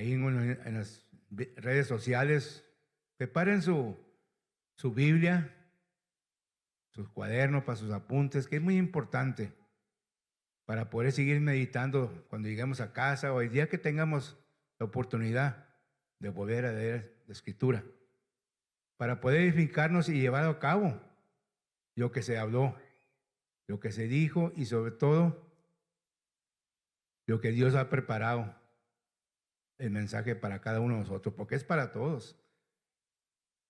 ahí en las redes sociales, preparen su Biblia, sus cuadernos para sus apuntes, que es muy importante para poder seguir meditando cuando lleguemos a casa o el día que tengamos la oportunidad de volver a leer la Escritura, para poder edificarnos y llevar a cabo lo que se habló, lo que se dijo y sobre todo lo que Dios ha preparado, el mensaje para cada uno de nosotros, porque es para todos,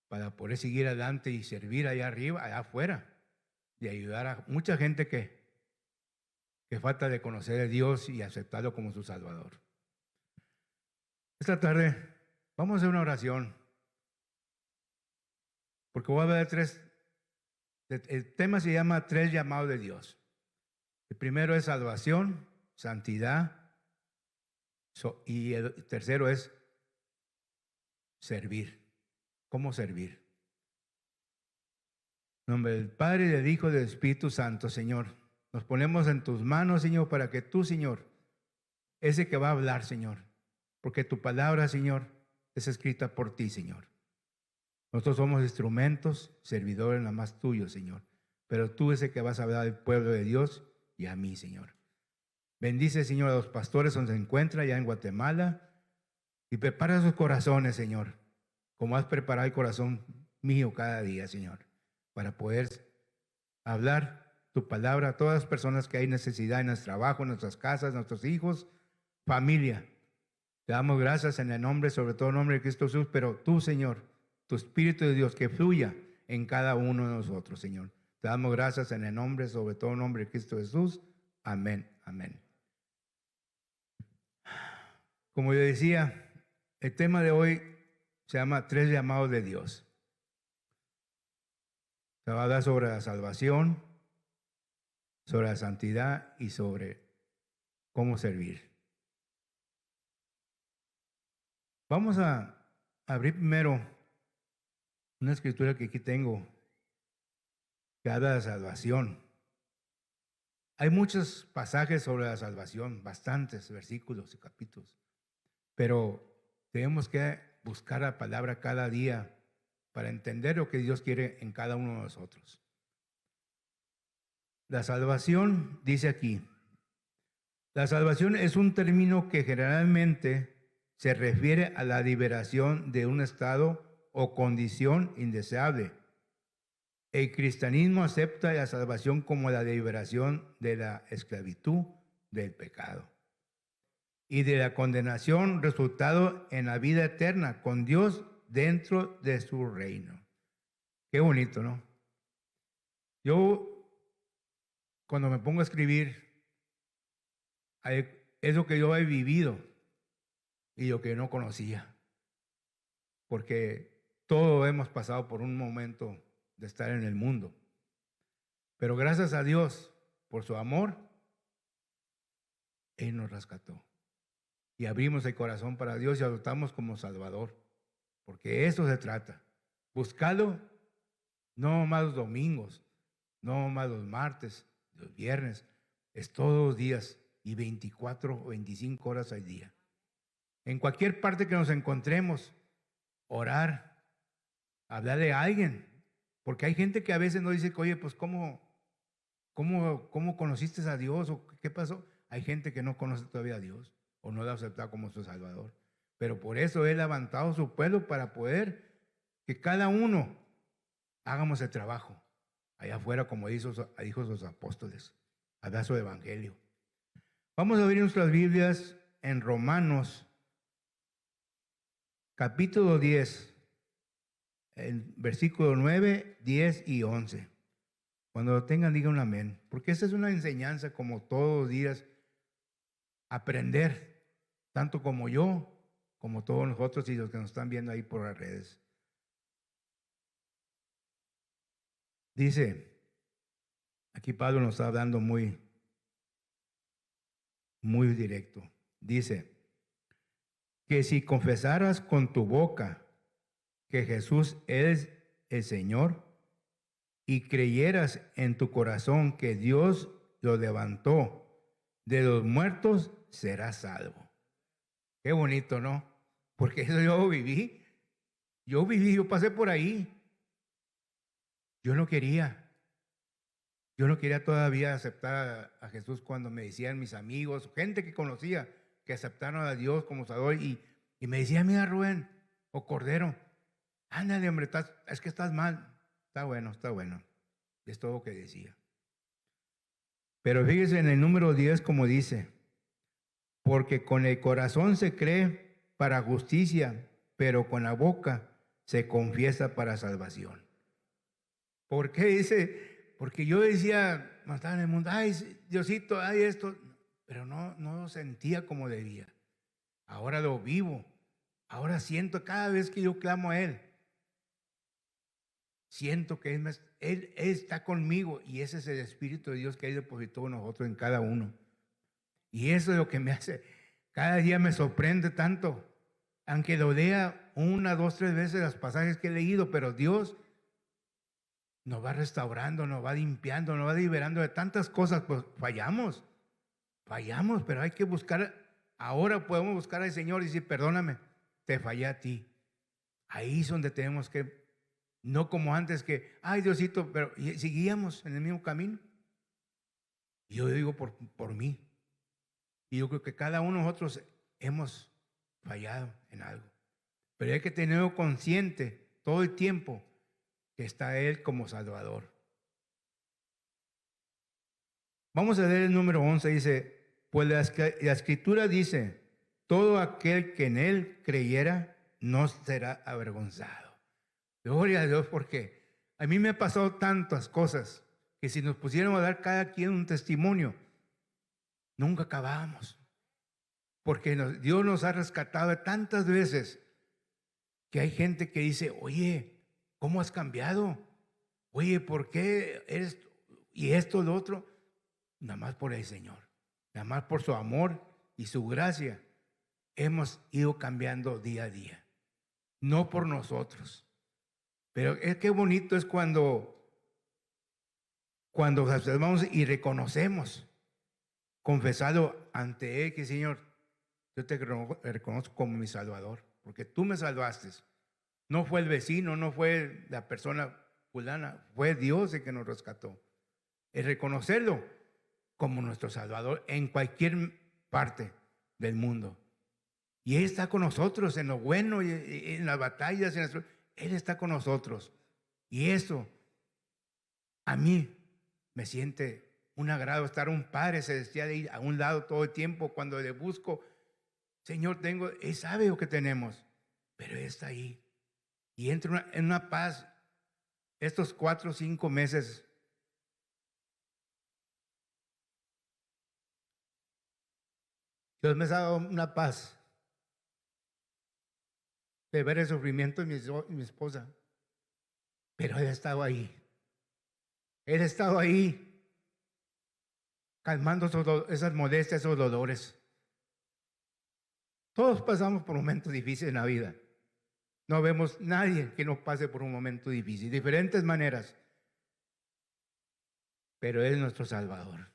para poder seguir adelante y servir allá arriba, allá afuera, y ayudar a mucha gente que falta de conocer a Dios y aceptarlo como su Salvador. Esta tarde vamos a hacer una oración, porque voy a ver el tema se llama 3 llamados de Dios. El primero es salvación, santidad, y el tercero es servir. ¿Cómo servir? En nombre del Padre, del Hijo y del Espíritu Santo, Señor. Nos ponemos en tus manos, Señor, para que tú, Señor, ese que va a hablar, Señor, porque tu palabra, Señor, es escrita por ti, Señor. Nosotros somos instrumentos, servidores nada más tuyos, Señor. Pero tú ese que vas a hablar al pueblo de Dios y a mí, Señor. Bendice, Señor, a los pastores donde se encuentra allá en Guatemala y prepara sus corazones, Señor, como has preparado el corazón mío cada día, Señor, para poder hablar tu palabra a todas las personas que hay necesidad en nuestro trabajo, en nuestras casas, nuestros hijos, familia. Te damos gracias en el nombre, sobre todo en el nombre de Cristo Jesús, pero tú, Señor, tu Espíritu de Dios, que fluya en cada uno de nosotros, Señor. Te damos gracias en el nombre, sobre todo en el nombre de Cristo Jesús. Amén, amén. Como yo decía, el tema de hoy se llama 3 llamados de Dios. Se va a hablar sobre la salvación, sobre la santidad y sobre cómo servir. Vamos a abrir primero una escritura que aquí tengo, que habla de la salvación. Hay muchos pasajes sobre la salvación, bastantes versículos y capítulos, pero tenemos que buscar la palabra cada día para entender lo que Dios quiere en cada uno de nosotros. La salvación, dice aquí, la salvación es un término que generalmente se refiere a la liberación de un estado o condición indeseable. El cristianismo acepta la salvación como la liberación de la esclavitud del pecado y de la condenación resultado en la vida eterna con Dios dentro de su reino. Qué bonito, ¿no? Yo, cuando me pongo a escribir, es lo que yo he vivido y lo que no conocía, porque todos hemos pasado por un momento de estar en el mundo. Pero gracias a Dios por su amor, Él nos rescató. Y abrimos el corazón para Dios y adoptamos como Salvador. Porque eso se trata. Buscalo, no más los domingos, no más los martes, los viernes. Es todos los días y 24 o 25 horas al día. En cualquier parte que nos encontremos, orar, hablarle a alguien. Porque hay gente que a veces nos dice, oye, pues ¿cómo conociste a Dios? ¿O qué pasó? Hay gente que no conoce todavía a Dios o no lo ha aceptado como su Salvador. Pero por eso Él ha levantado su pueblo para poder que cada uno hagamos el trabajo allá afuera, como dijo sus apóstoles, hablar su evangelio. Vamos a abrir nuestras Biblias en Romanos, capítulo 10, el versículo 9, 10 y 11. Cuando lo tengan, digan un amén. Porque esta es una enseñanza como todos los días, aprender, tanto como yo, como todos nosotros y los que nos están viendo ahí por las redes. Dice, aquí Pablo nos está hablando muy directo. Dice, que si confesaras con tu boca que Jesús es el Señor y creyeras en tu corazón que Dios lo levantó de los muertos, serás salvo. Qué bonito, ¿no? porque eso yo pasé por ahí. Yo no quería todavía aceptar a Jesús cuando me decían mis amigos, gente que conocía, que aceptaron a Dios como Salvador y me decía, mira Rubén o Cordero, ándale hombre, es que estás mal. Está bueno. Es todo lo que decía. Pero fíjese en el número 10 como dice, porque con el corazón se cree para justicia, pero con la boca se confiesa para salvación. ¿Por qué dice? Porque yo decía, cuando estaba en el mundo, ay, Diosito, ay, esto, pero no lo sentía como debía. Ahora lo vivo. Ahora siento cada vez que yo clamo a Él, siento que Él está conmigo y ese es el Espíritu de Dios que Él depositó en nosotros, en cada uno. Y eso es lo que me hace, cada día me sorprende tanto, aunque lo lea 1, 2, 3 veces los pasajes que he leído, pero Dios nos va restaurando, nos va limpiando, nos va liberando de tantas cosas. Pues fallamos, pero hay que buscar, ahora podemos buscar al Señor y decir, perdóname, te fallé a ti. Ahí es donde tenemos que, no como antes que, ay Diosito, pero seguíamos en el mismo camino. Y yo digo por mí. Y yo creo que cada uno de nosotros hemos fallado en algo. Pero hay que tenerlo consciente todo el tiempo que está Él como Salvador. Vamos a leer el número 11, dice, pues la Escritura dice, todo aquel que en Él creyera no será avergonzado. Gloria a Dios, porque a mí me ha pasado tantas cosas que si nos pusiéramos a dar cada quien un testimonio, nunca acabábamos. Porque Dios nos ha rescatado tantas veces que hay gente que dice, oye, ¿cómo has cambiado? Oye, ¿por qué eres y esto, lo otro? Nada más por el Señor, nada más por su amor y su gracia. Hemos ido cambiando día a día, no por nosotros. Pero es que bonito es cuando observamos y reconocemos, confesado ante Él que Señor, yo te reconozco como mi Salvador, porque tú me salvaste. No fue el vecino, no fue la persona fulana, fue Dios el que nos rescató. El reconocerlo como nuestro Salvador en cualquier parte del mundo. Y Él está con nosotros en lo bueno y en las batallas. Él está con nosotros. Y eso a mí me siente un agrado estar un Padre celestial ahí a un lado todo el tiempo. Cuando le busco, Señor, Él sabe lo que tenemos, pero Él está ahí. Y entro en una paz. Estos 4 o 5 meses, Dios me ha dado una paz de ver el sufrimiento de mi esposa. Pero Él ha estado ahí. Él ha estado ahí calmando esas molestias, esos dolores. Todos pasamos por momentos difíciles en la vida. No vemos nadie que no pase por un momento difícil, de diferentes maneras. Pero Él es nuestro Salvador.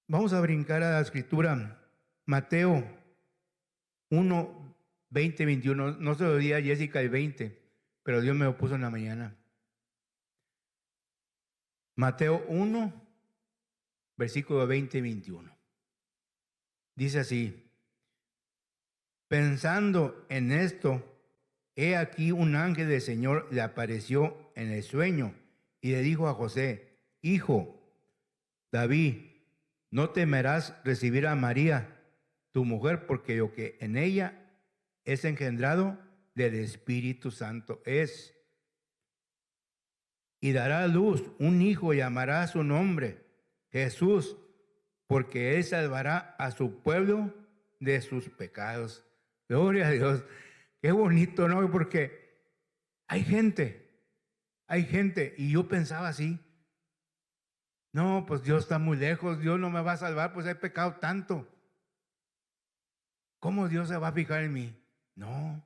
Vamos a brincar a la escritura. Mateo 1, 20, 21. No se lo di a Jessica el 20, pero Dios me lo puso en la mañana. Mateo 1, versículo 20 y 21. Dice así, pensando en esto, he aquí un ángel del Señor le apareció en el sueño y le dijo a José, hijo David, no temerás recibir a María, tu mujer, porque lo que en ella es engendrado del Espíritu Santo es. Y dará a luz un hijo y llamará su nombre Jesús, porque Él salvará a su pueblo de sus pecados. Gloria a Dios. Qué bonito, ¿no? Porque hay gente, y yo pensaba así. No, pues Dios está muy lejos, Dios no me va a salvar, pues he pecado tanto. ¿Cómo Dios se va a fijar en mí? No,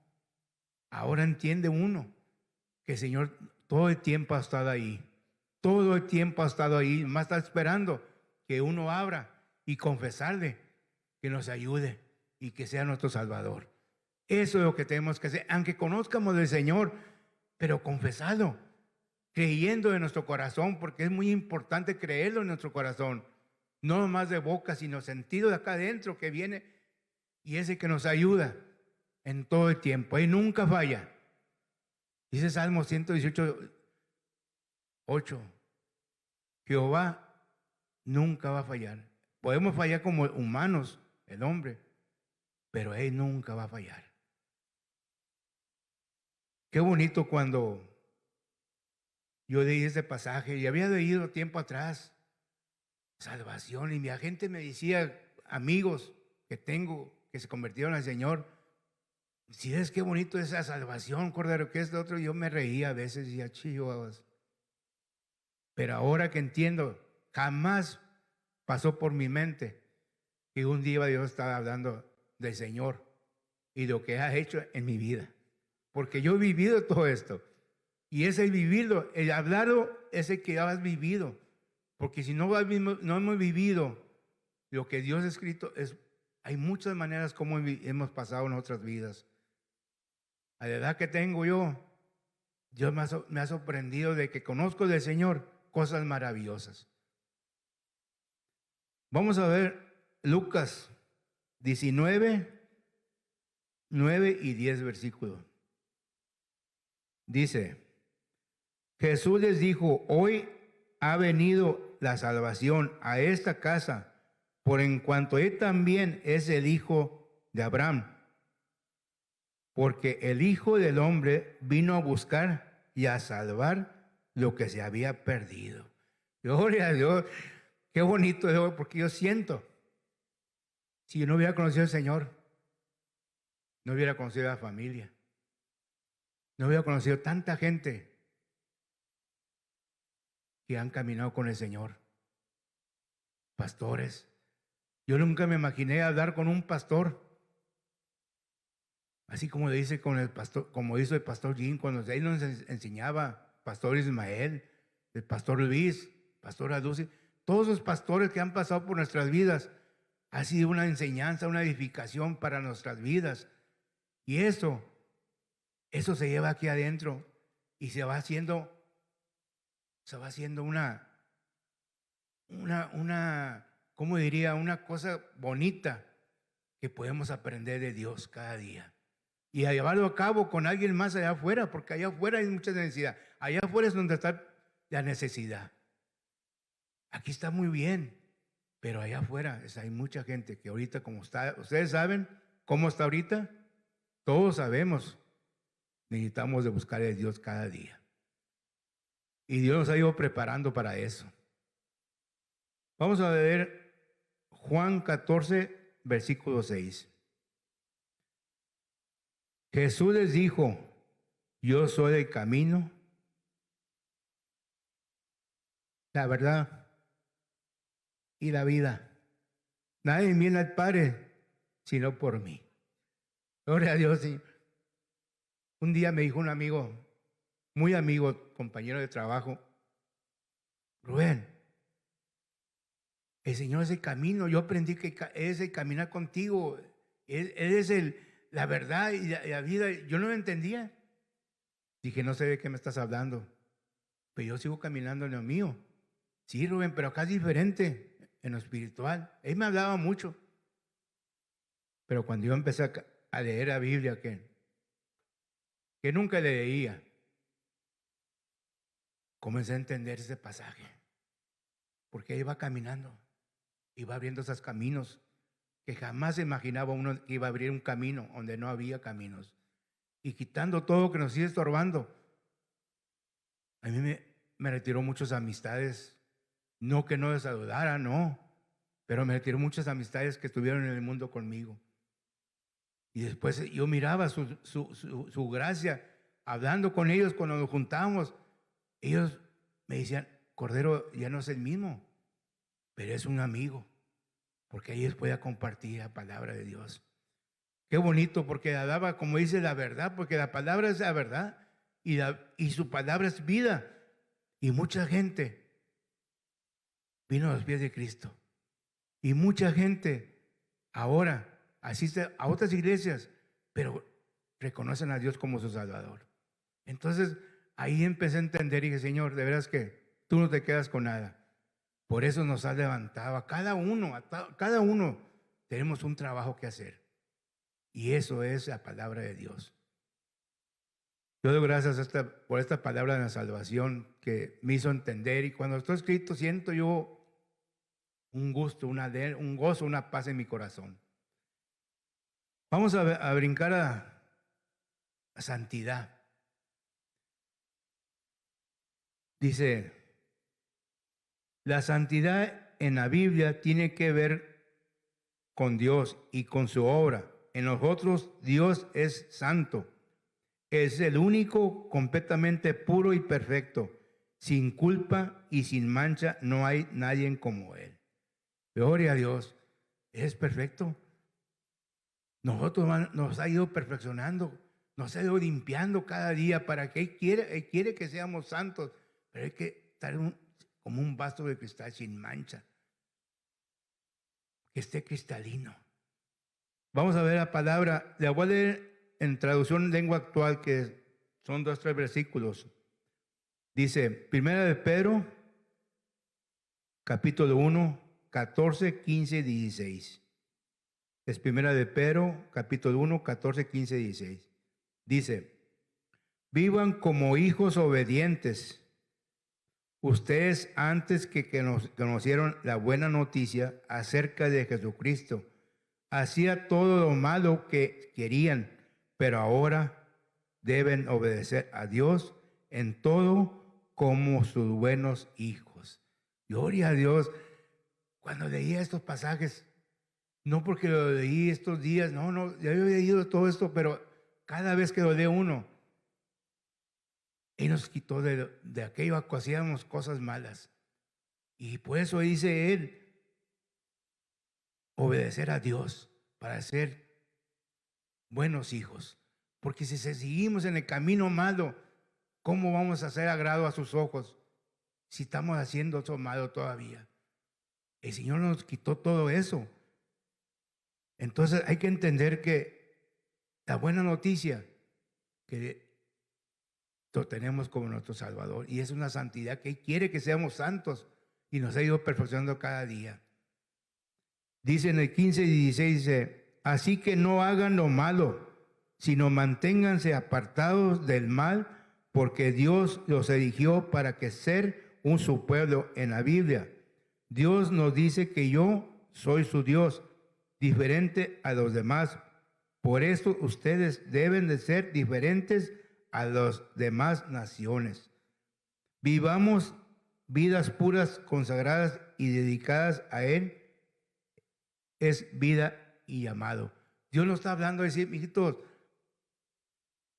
ahora entiende uno que el Señor todo el tiempo ha estado ahí. Todo el tiempo ha estado ahí, más está esperando que uno abra y confesarle que nos ayude y que sea nuestro Salvador. Eso es lo que tenemos que hacer, aunque conozcamos del Señor, pero confesarlo, creyendo en nuestro corazón, porque es muy importante creerlo en nuestro corazón, no nomás de boca, sino sentido de acá adentro que viene y ese que nos ayuda en todo el tiempo. Él nunca falla. Dice Salmo 118, 8, Jehová nunca va a fallar. Podemos fallar como humanos, el hombre, pero Él nunca va a fallar. Qué bonito cuando yo leí ese pasaje y había leído tiempo atrás, salvación, y mi agente me decía, amigos que tengo que se convirtieron al Señor, si es qué bonito esa salvación, Cordero, que es de otro, yo me reía a veces y decía, chihuahuas. Pero ahora que entiendo, jamás pasó por mi mente que un día Dios estaba hablando del Señor y de lo que ha hecho en mi vida. Porque yo he vivido todo esto. Y es el vivirlo, el hablarlo es el que has vivido. Porque si no hemos vivido lo que Dios ha escrito, hay muchas maneras como hemos pasado en otras vidas. A la edad que tengo yo, Dios me ha sorprendido de que conozco del Señor cosas maravillosas. Vamos a ver Lucas 19, 9 y 10 versículos. Dice, Jesús les dijo, hoy ha venido la salvación a esta casa, por en cuanto él también es el hijo de Abraham. Porque el Hijo del Hombre vino a buscar y a salvar lo que se había perdido. Gloria a Dios. Qué bonito es, porque yo siento, si yo no hubiera conocido al Señor, no hubiera conocido a la familia, no hubiera conocido tanta gente que han caminado con el Señor. Pastores. Yo nunca me imaginé hablar con un pastor, así como le dice con el pastor, como hizo el pastor Jim cuando él nos enseñaba, pastor Ismael, el pastor Luis, pastora Dulce, todos los pastores que han pasado por nuestras vidas, ha sido una enseñanza, una edificación para nuestras vidas. Y eso se lleva aquí adentro y se va haciendo ¿cómo diría? Una cosa bonita que podemos aprender de Dios cada día. Y a llevarlo a cabo con alguien más allá afuera, porque allá afuera hay mucha necesidad. Allá afuera es donde está la necesidad. Aquí está muy bien, pero allá afuera hay mucha gente que ahorita como está, ustedes saben cómo está ahorita, todos sabemos, necesitamos de buscar a Dios cada día. Y Dios nos ha ido preparando para eso. Vamos a ver Juan 14, versículo 6. Jesús les dijo, yo soy el camino, la verdad y la vida. Nadie viene al Padre sino por mí. Gloria a Dios. Sí. Un día me dijo un amigo, muy amigo, compañero de trabajo, Rubén, el Señor es el camino. Yo aprendí que es el caminar contigo. Él es la verdad y la vida. Yo no lo entendía. Dije, no sé de qué me estás hablando, pero yo sigo caminando en lo mío. Sí, Rubén, pero acá es diferente en lo espiritual. Él me hablaba mucho. Pero cuando yo empecé a leer la Biblia, que nunca le leía, comencé a entender ese pasaje. Porque iba caminando, iba abriendo esos caminos que jamás se imaginaba uno que iba a abrir un camino donde no había caminos. Y quitando todo lo que nos sigue estorbando. A mí me retiró muchas amistades. No que no les saludara, no. Pero me retiró muchas amistades que estuvieron en el mundo conmigo. Y después yo miraba su gracia, hablando con ellos cuando nos juntamos. Ellos me decían, Cordero ya no es el mismo, pero es un amigo, porque ellos pueden compartir la palabra de Dios. Qué bonito, porque hablaba, como dice, la verdad, porque la palabra es la verdad y su palabra es vida. Y mucha gente vino a los pies de Cristo. Y mucha gente ahora asiste a otras iglesias, pero reconocen a Dios como su Salvador. Entonces, ahí empecé a entender y dije, Señor, de veras que tú no te quedas con nada. Por eso nos has levantado a cada uno, cada uno tenemos un trabajo que hacer. Y eso es la palabra de Dios. Yo doy gracias por esta palabra de la salvación que me hizo entender. Y cuando estoy escrito, siento yo un gusto, un gozo, una paz en mi corazón. Vamos a brincar a santidad. Dice, la santidad en la Biblia tiene que ver con Dios y con su obra. En nosotros Dios es santo. Es el único completamente puro y perfecto. Sin culpa y sin mancha no hay nadie como Él. Gloria a Dios. Es perfecto. Nosotros nos ha ido perfeccionando, nos ha ido limpiando cada día para que Él quiere que seamos santos, pero hay que estar como un vaso de cristal sin mancha, que esté cristalino. Vamos a ver la palabra, la voy a leer en traducción lengua actual, que son 2 o 3 versículos. Dice, Primera de Pedro, capítulo 1, 14, 15 y 16. Es Primera de Pedro, capítulo 1, 14, 15 y 16. Dice, vivan como hijos obedientes. Ustedes antes que nos conocieron la buena noticia acerca de Jesucristo, hacía todo lo malo que querían, pero ahora deben obedecer a Dios en todo como sus buenos hijos. Gloria a Dios. Cuando leía estos pasajes, no porque lo leí estos días, no, ya había leído todo esto, pero cada vez que lo lee uno, Él nos quitó de aquello que hacíamos cosas malas. Y por eso dice Él, obedecer a Dios para ser buenos hijos. Porque si seguimos en el camino malo, ¿cómo vamos a hacer agrado a sus ojos si estamos haciendo eso malo todavía? El Señor nos quitó todo eso. Entonces hay que entender que la buena noticia que lo tenemos como nuestro Salvador, y es una santidad que Él quiere que seamos santos y nos ha ido perfeccionando cada día. Dice en el 15 y 16, dice, así que no hagan lo malo, sino manténganse apartados del mal, porque Dios los eligió para que ser un su pueblo. En la Biblia, Dios nos dice que yo soy su Dios, diferente a los demás. Por eso ustedes deben de ser diferentes a las demás naciones. Vivamos vidas puras, consagradas y dedicadas a Él. Es vida y llamado. Dios nos está hablando de decir, mijitos,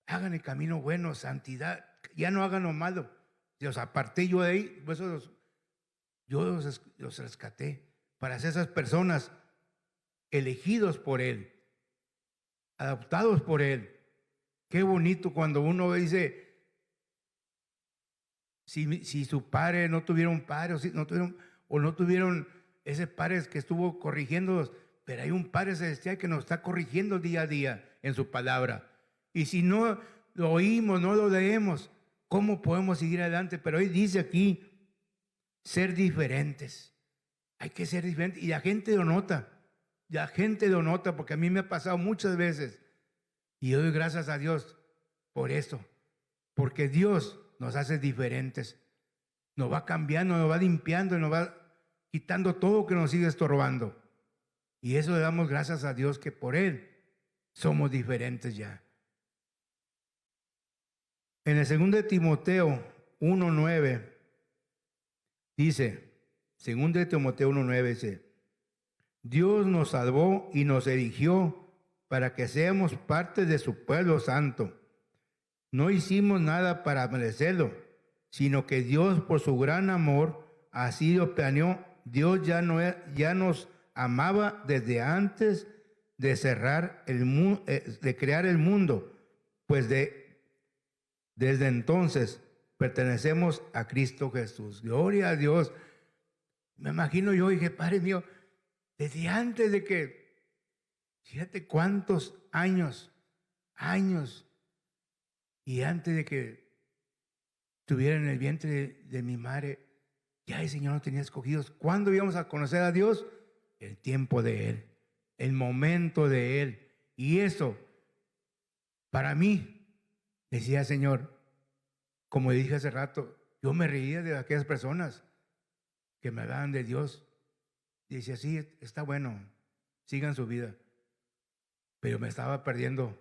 hagan el camino bueno, santidad, ya no hagan lo malo. Los aparté yo de ahí, por eso yo los rescaté para ser esas personas elegidos por Él, adoptados por Él. Qué bonito cuando uno dice, si su padre no tuvieron padre, o no tuvieron ese padre que estuvo corrigiéndolos, pero hay un Padre celestial que nos está corrigiendo día a día en su palabra. Y si no lo oímos, no lo leemos, ¿cómo podemos seguir adelante? Pero hoy dice aquí, ser diferentes. Hay que ser diferentes. Y la gente lo nota. La gente lo nota, porque a mí me ha pasado muchas veces. Y yo doy gracias a Dios por eso. Porque Dios nos hace diferentes. Nos va cambiando, nos va limpiando, nos va quitando todo que nos sigue estorbando. Y eso le damos gracias a Dios, que por Él somos diferentes ya. En el 2 de Timoteo 1:9 dice, 2 de Timoteo 1:9 dice, Dios nos salvó y nos eligió para que seamos parte de su pueblo santo. No hicimos nada para merecerlo, sino que Dios, por su gran amor, así lo planeó. Dios ya nos amaba desde antes de de crear el mundo, pues desde entonces pertenecemos a Cristo Jesús. Gloria a Dios. Me imagino yo, dije, Padre mío, desde antes de que Fíjate cuántos años, y antes de que estuviera en el vientre de mi madre, ya el Señor nos tenía escogidos. ¿Cuándo íbamos a conocer a Dios? El tiempo de Él, el momento de Él. Y eso, para mí, decía Señor, como dije hace rato, yo me reía de aquellas personas que me hablaban de Dios. Y decía, sí, está bueno, sigan su vida. Pero me estaba perdiendo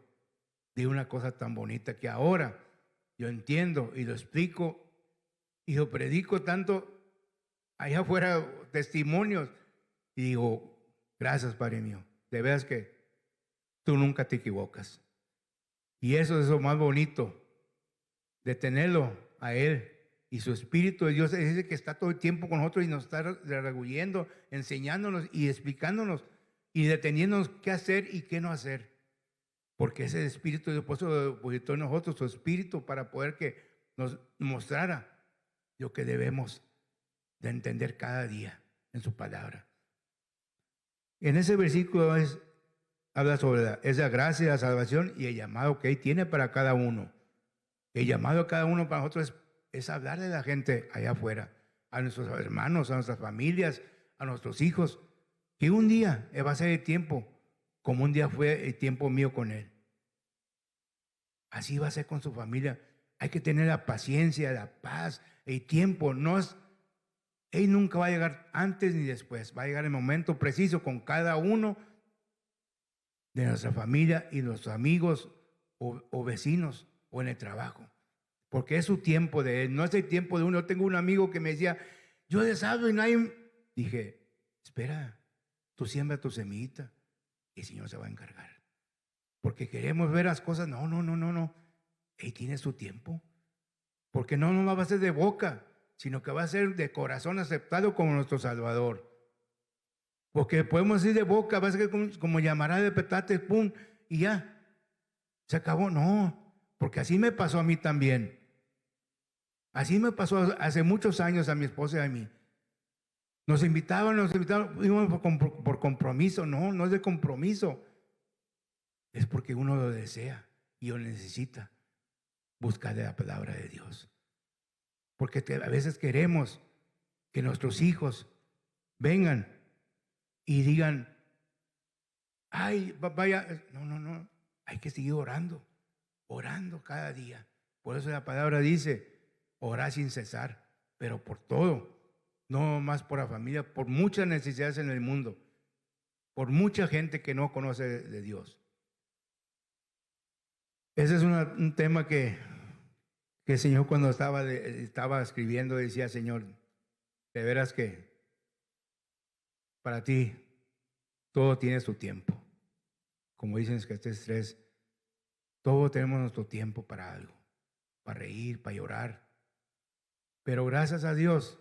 de una cosa tan bonita que ahora yo entiendo y lo explico y lo predico tanto allá afuera, testimonios. Y digo, gracias, Padre mío. De veras que tú nunca te equivocas. Y eso es lo más bonito, de tenerlo a Él. Y su Espíritu de Dios es ese que está todo el tiempo con nosotros y nos está redarguyendo, enseñándonos y explicándonos y deteniéndonos qué hacer y qué no hacer. Porque ese Espíritu de Dios depositó en nosotros su Espíritu para poder que nos mostrara lo que debemos de entender cada día en su palabra. En ese versículo habla sobre esa gracia, la salvación y el llamado que Él tiene para cada uno. El llamado a cada uno para nosotros es hablar de la gente allá afuera, a nuestros hermanos, a nuestras familias, a nuestros hijos, que un día va a ser el tiempo, como un día fue el tiempo mío con Él. Así va a ser con su familia. Hay que tener la paciencia, la paz, el tiempo. Él nunca va a llegar antes ni después. Va a llegar el momento preciso con cada uno de nuestra familia y nuestros amigos o vecinos o en el trabajo. Porque es su tiempo de Él, no es el tiempo de uno. Yo tengo un amigo que me decía, yo deshablo y nadie... Dije, espera, tú siembra tu semillita y el Señor se va a encargar. Porque queremos ver las cosas. No. Él tiene su tiempo. Porque no va a ser de boca, sino que va a ser de corazón aceptado como nuestro Salvador. Porque podemos decir de boca, va a ser como llamará de petate, pum, y ya. Se acabó. No, porque así me pasó a mí también. Así me pasó hace muchos años a mi esposa y a mí. Nos invitaban, íbamos por compromiso. No es de compromiso. Es porque uno lo desea y lo necesita. Buscar de la palabra de Dios. Porque a veces queremos que nuestros hijos vengan y digan, ay, vaya, no. Hay que seguir orando cada día. Por eso la palabra dice, orar sin cesar, pero por todo, no más por la familia, por muchas necesidades en el mundo, por mucha gente que no conoce de Dios. Ese es un tema que el Señor cuando estaba escribiendo decía, Señor, de veras que para ti todo tiene su tiempo. Como dicen que este estrés, todos tenemos nuestro tiempo para algo, para reír, para llorar. Pero gracias a Dios,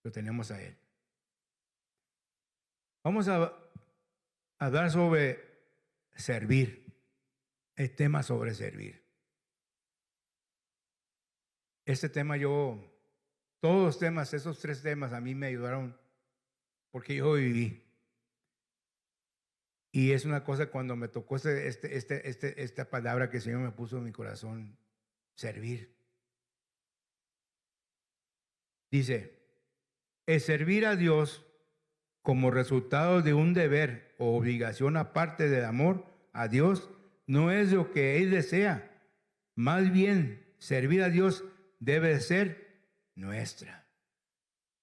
lo tenemos a Él. Vamos a hablar sobre servir, el tema sobre servir. Este tema todos los temas, esos 3 temas a mí me ayudaron porque yo viví. Y es una cosa cuando me tocó esta palabra que el Señor me puso en mi corazón, servir. Dice, el servir a Dios como resultado de un deber o obligación aparte del amor a Dios no es lo que Él desea. Más bien, servir a Dios debe ser nuestra.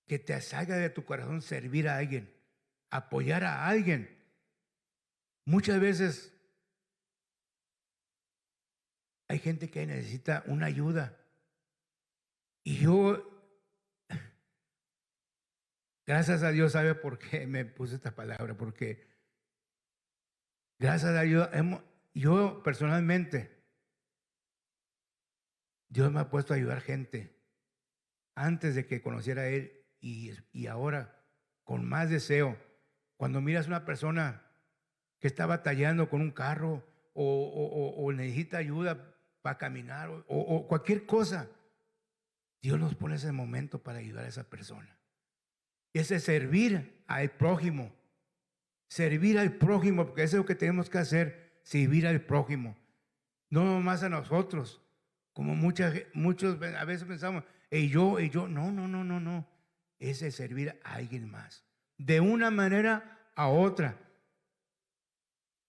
Que te salga de tu corazón servir a alguien, apoyar a alguien. Muchas veces hay gente que necesita una ayuda. Y yo, gracias a Dios, ¿sabe por qué me puse esta palabra? Porque gracias a Dios, yo personalmente, Dios me ha puesto a ayudar gente antes de que conociera a Él y ahora con más deseo. Cuando miras a una persona que está batallando con un carro o necesita ayuda para caminar o cualquier cosa, Dios nos pone ese momento para ayudar a esa persona. Ese servir al prójimo Servir al prójimo, porque eso es lo que tenemos que hacer, servir al prójimo. No más a nosotros, como muchos a veces pensamos, y yo, no, no, no, no, no. Es el servir a alguien más. De una manera a otra,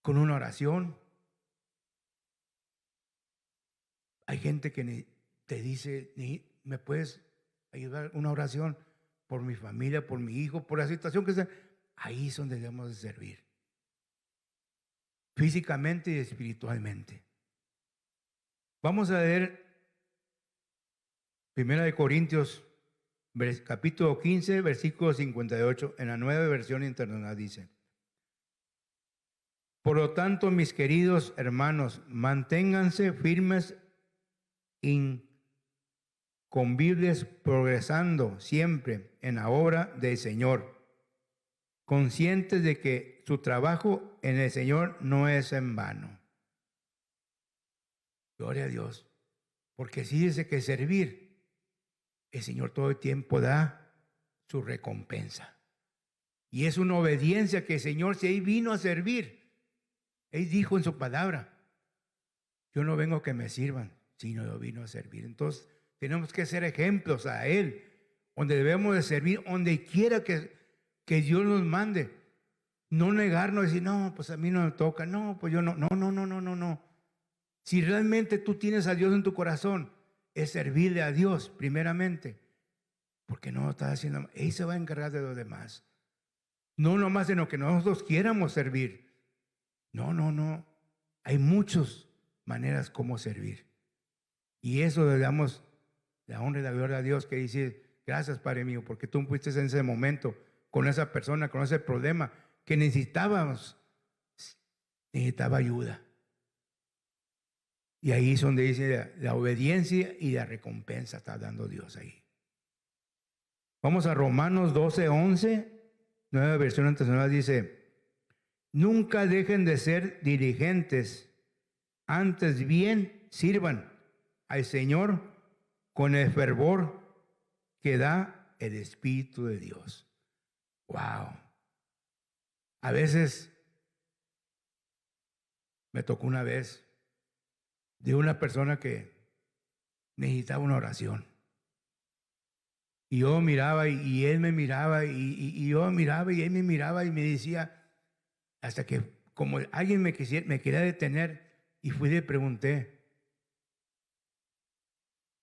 con una oración. Hay gente que te dice, ¿me puedes ayudar una oración por mi familia, por mi hijo, por la situación que sea? Ahí es donde debemos de servir, físicamente y espiritualmente. Vamos a leer 1 Corintios, capítulo 15, versículo 58, en la Nueva Versión Internacional dice: por lo tanto, mis queridos hermanos, manténganse firmes, inconmovibles, progresando siempre en la obra del Señor, conscientes de que su trabajo en el Señor no es en vano. Gloria a Dios. Porque sí dice que servir, el Señor todo el tiempo da su recompensa. Y es una obediencia que el Señor, si Él vino a servir, Él dijo en su palabra, yo no vengo a que me sirvan, sino yo vino a servir. Entonces tenemos que ser ejemplos a Él, donde debemos de servir, donde quiera que Dios nos mande. No negarnos y decir, no, pues a mí no me toca, no, pues yo no, no, no, no, no, no, no. Si realmente tú tienes a Dios en tu corazón, es servirle a Dios primeramente, porque no lo estás haciendo. Él se va a encargar de los demás. No nomás en lo que nosotros quieramos servir. No, no, no. Hay muchas maneras como servir. Y eso le damos la honra y la gloria a Dios, que dice, gracias Padre mío, porque tú fuiste en ese momento con esa persona, con ese problema que necesitaba ayuda. Y ahí es donde dice la obediencia y la recompensa está dando Dios ahí. Vamos a Romanos 12:11, Nueva Versión Internacional dice, nunca dejen de ser diligentes, antes bien sirvan al Señor con el fervor que da el Espíritu de Dios. Wow. A veces me tocó una vez de una persona que necesitaba una oración. Y yo miraba y él me miraba y yo miraba y él me miraba y me decía, hasta que como alguien me quería detener y fui y le pregunté,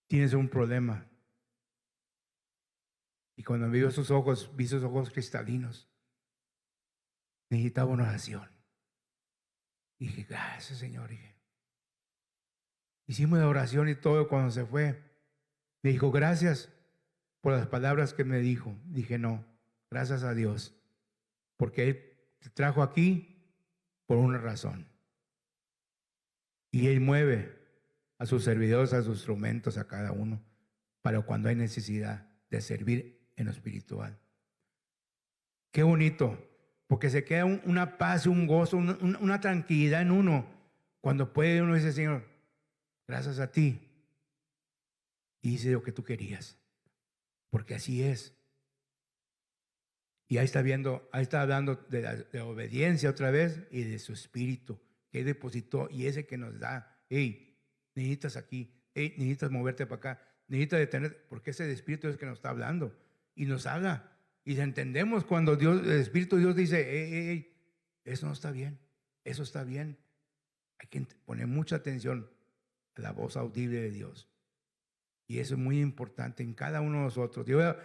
¿tienes un problema? Y cuando vi sus ojos cristalinos, necesitaba una oración. Y dije, gracias Señor. Hicimos la oración y todo. Cuando se fue, me dijo, gracias por las palabras que me dijo. Dije, no, gracias a Dios, porque Él te trajo aquí por una razón. Y Él mueve a sus servidores, a sus instrumentos, a cada uno, para cuando hay necesidad de servir en lo espiritual. Qué bonito, porque se queda una paz, un gozo, una tranquilidad en uno, cuando puede uno decir, Señor, gracias a ti, hice lo que tú querías, porque así es. Y ahí está hablando de la obediencia otra vez y de su espíritu que depositó y ese que nos da. Hey, necesitas aquí, hey, necesitas moverte para acá, necesitas detener, porque ese espíritu es el que nos está hablando y nos habla. Y entendemos cuando el Espíritu de Dios dice, hey, hey, hey, eso no está bien, eso está bien. Hay que poner mucha atención a la voz audible de Dios. Y eso es muy importante en cada uno de nosotros. Yo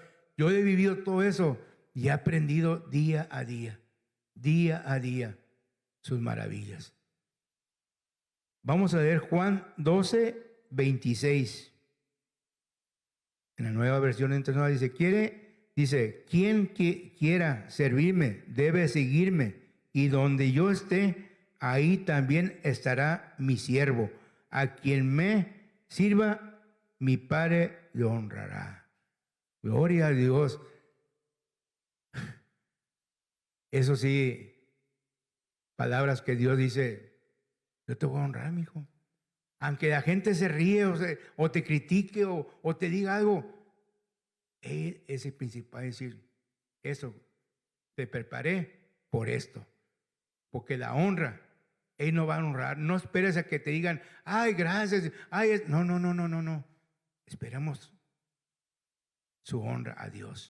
he vivido todo eso y he aprendido día a día, sus maravillas. Vamos a leer Juan 12:26. En la Nueva Versión Internacional dice, quien quiera servirme debe seguirme, y donde yo esté, ahí también estará mi siervo. A quien me sirva, mi Padre lo honrará. Gloria a Dios. Eso sí, palabras que Dios dice, yo te voy a honrar, mi hijo. Aunque la gente se ríe o te critique o te diga algo, Él es el principal, decir, eso, te preparé por esto. porque la honra, Él no va a honrar. No esperes a que te digan, ay, gracias, ay, no. Esperamos su honra a Dios.